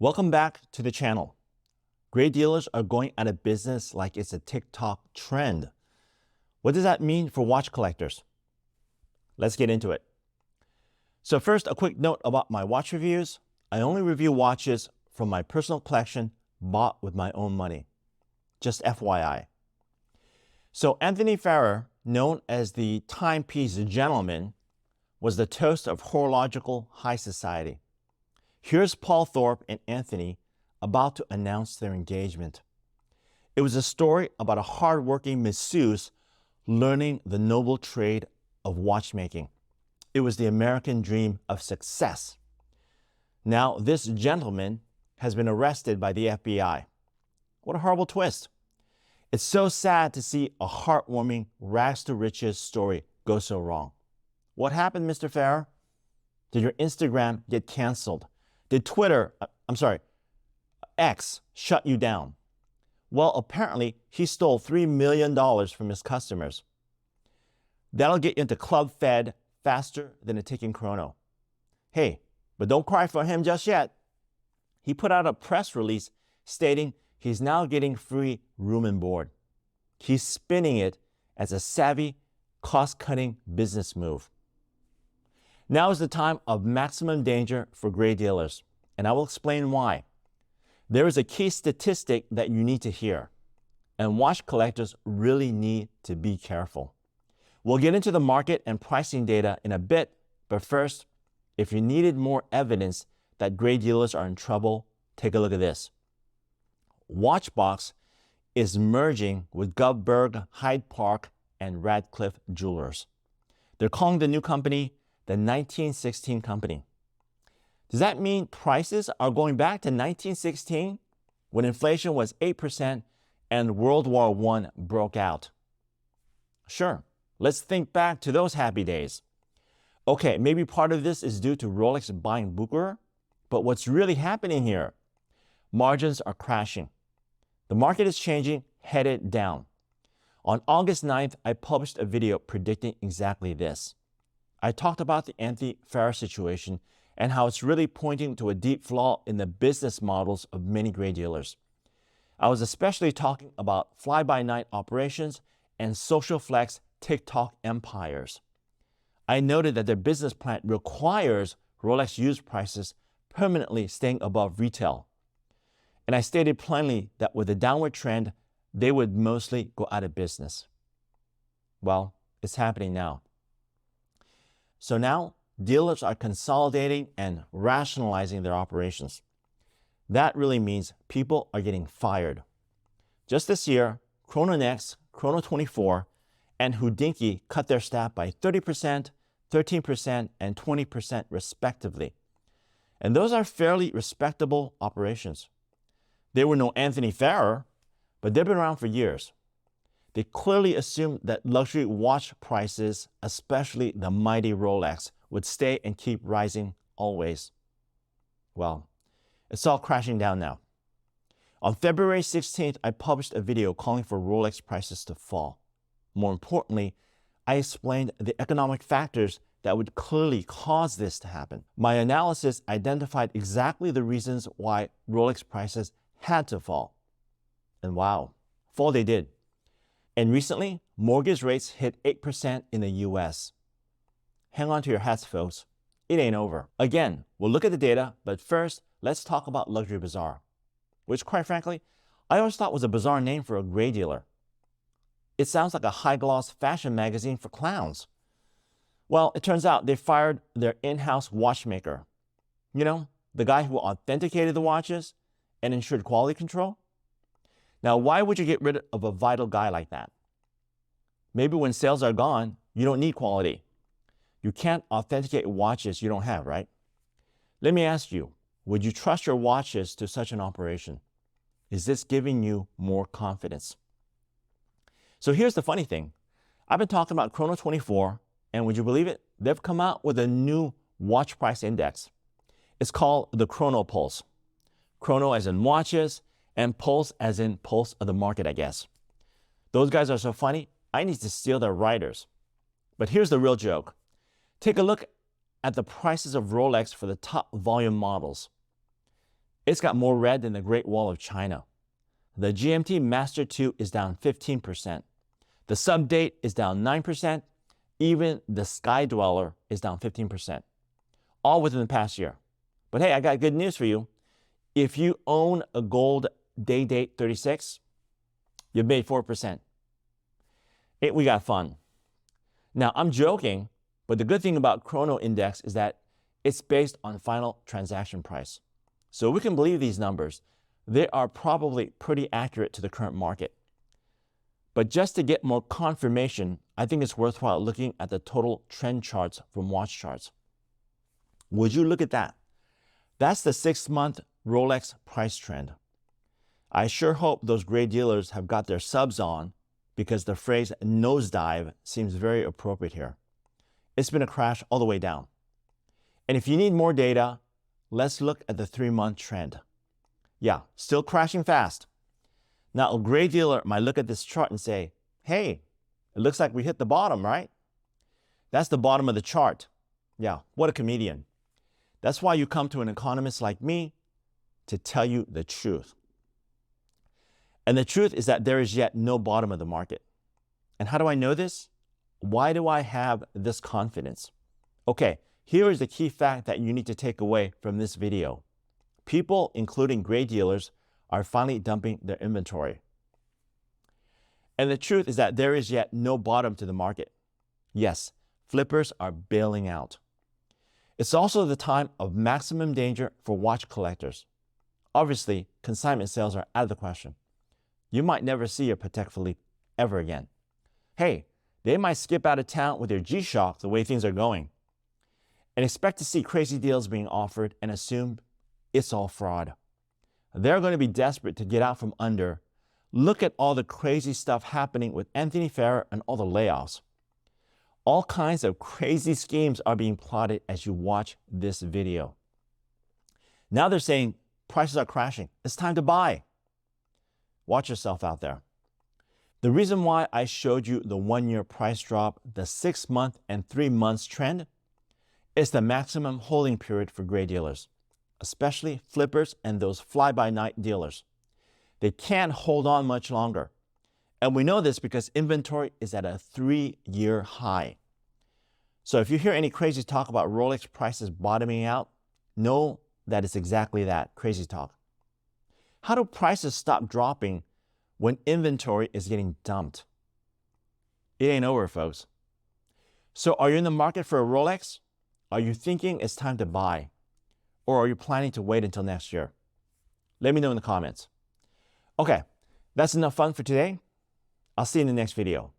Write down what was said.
Welcome back to the channel. Great dealers are going out of business like it's a TikTok trend. What does that mean for watch collectors? Let's get into it. So first, a quick note about my watch reviews. I only review watches from my personal collection bought with my own money. Just FYI. So Anthony Farah, known as the timepiece gentleman, was the toast of horological high society. Here's Paul Thorpe and Anthony about to announce their engagement. It was a story about a hardworking masseuse learning the noble trade of watchmaking. It was the American dream of success. Now, this gentleman has been arrested by the FBI. What a horrible twist. It's so sad to see a heartwarming rags to riches story go so wrong. What happened, Mr. Farah? Did your Instagram get canceled? Did X shut you down? Well, apparently he stole $3 million from his customers. That'll get you into Club Fed faster than a ticking chrono. Hey, but don't cry for him just yet. He put out a press release stating he's now getting free room and board. He's spinning it as a savvy, cost-cutting business move. Now is the time of maximum danger for gray dealers, and I will explain why. There is a key statistic that you need to hear, and watch collectors really need to be careful. We'll get into the market and pricing data in a bit, but first, if you needed more evidence that gray dealers are in trouble, take a look at this. Watchbox is merging with Govberg, Hyde Park, and Radcliffe Jewelers. They're calling the new company the 1916 Company. Does that mean prices are going back to 1916 when inflation was 8% and World War I broke out? Sure, let's think back to those happy days. Okay, maybe part of this is due to Rolex buying Bucherer, but what's really happening here? Margins are crashing. The market is changing, headed down. On August 9th, I published a video predicting exactly this. I talked about the Anthony Farah situation and how it's really pointing to a deep flaw in the business models of many gray dealers. I was especially talking about fly-by-night operations and social flex TikTok empires. I noted that their business plan requires Rolex used prices permanently staying above retail. And I stated plainly that with the downward trend, they would mostly go out of business. Well, it's happening now. So now, dealers are consolidating and rationalizing their operations. That really means people are getting fired. Just this year, Chrono Next, Chrono 24, and Hodinkee cut their staff by 30%, 13%, and 20% respectively. And those are fairly respectable operations. They were no Anthony Farah, but they've been around for years. They clearly assumed that luxury watch prices, especially the mighty Rolex, would stay and keep rising always. Well, it's all crashing down now. On February 16th, I published a video calling for Rolex prices to fall. More importantly, I explained the economic factors that would clearly cause this to happen. My analysis identified exactly the reasons why Rolex prices had to fall. And wow, fall they did. And recently, mortgage rates hit 8% in the US. Hang on to your hats, folks. It ain't over. Again, we'll look at the data, but first, let's talk about Luxury Bazaar, which quite frankly, I always thought was a bizarre name for a gray dealer. It sounds like a high-gloss fashion magazine for clowns. Well, it turns out they fired their in-house watchmaker. You know, the guy who authenticated the watches and ensured quality control. Now, why would you get rid of a vital guy like that? Maybe when sales are gone, you don't need quality. You can't authenticate watches you don't have, right? Let me ask you, would you trust your watches to such an operation? Is this giving you more confidence? So here's the funny thing. I've been talking about Chrono 24, and would you believe it? They've come out with a new watch price index. It's called the Chrono Pulse. Chrono as in watches, and Pulse as in pulse of the market, I guess. Those guys are so funny, I need to steal their writers. But here's the real joke. Take a look at the prices of Rolex for the top volume models. It's got more red than the Great Wall of China. The GMT Master 2 is down 15%. The sub-date is down 9%. Even the Sky Dweller is down 15%. All within the past year. But hey, I got good news for you. If you own a gold day date 36, you've made 4%. We got fun. Now, I'm joking, but the good thing about Chrono Index is that it's based on final transaction price. So we can believe these numbers. They are probably pretty accurate to the current market. But just to get more confirmation, I think it's worthwhile looking at the total trend charts from watch charts. Would you look at that? That's the 6-month Rolex price trend. I sure hope those gray dealers have got their subs on, because the phrase nosedive seems very appropriate here. It's been a crash all the way down. And if you need more data, let's look at the 3-month trend. Yeah, still crashing fast. Now, a gray dealer might look at this chart and say, hey, it looks like we hit the bottom, right? That's the bottom of the chart. Yeah, what a comedian. That's why you come to an economist like me to tell you the truth. And the truth is that there is yet no bottom of the market. And how do I know this? Why do I have this confidence? Okay, here is the key fact that you need to take away from this video. People, including gray dealers, are finally dumping their inventory. And the truth is that there is yet no bottom to the market. Yes, flippers are bailing out. It's also the time of maximum danger for watch collectors. Obviously, consignment sales are out of the question. You might never see a Patek Philippe ever again. Hey, they might skip out of town with their G-Shock the way things are going, and expect to see crazy deals being offered and assume it's all fraud. They're going to be desperate to get out from under. Look at all the crazy stuff happening with Anthony Farah and all the layoffs. All kinds of crazy schemes are being plotted as you watch this video. Now they're saying prices are crashing. It's time to buy. Watch yourself out there. The reason why I showed you the 1-year price drop, the 6-month and 3 months trend, is the maximum holding period for gray dealers, especially flippers and those fly-by-night dealers. They can't hold on much longer. And we know this because inventory is at a 3-year high. So if you hear any crazy talk about Rolex prices bottoming out, know that it's exactly that, crazy talk. How do prices stop dropping when inventory is getting dumped? It ain't over, folks. So are you in the market for a Rolex? Are you thinking it's time to buy? Or are you planning to wait until next year? Let me know in the comments. Okay, that's enough fun for today. I'll see you in the next video.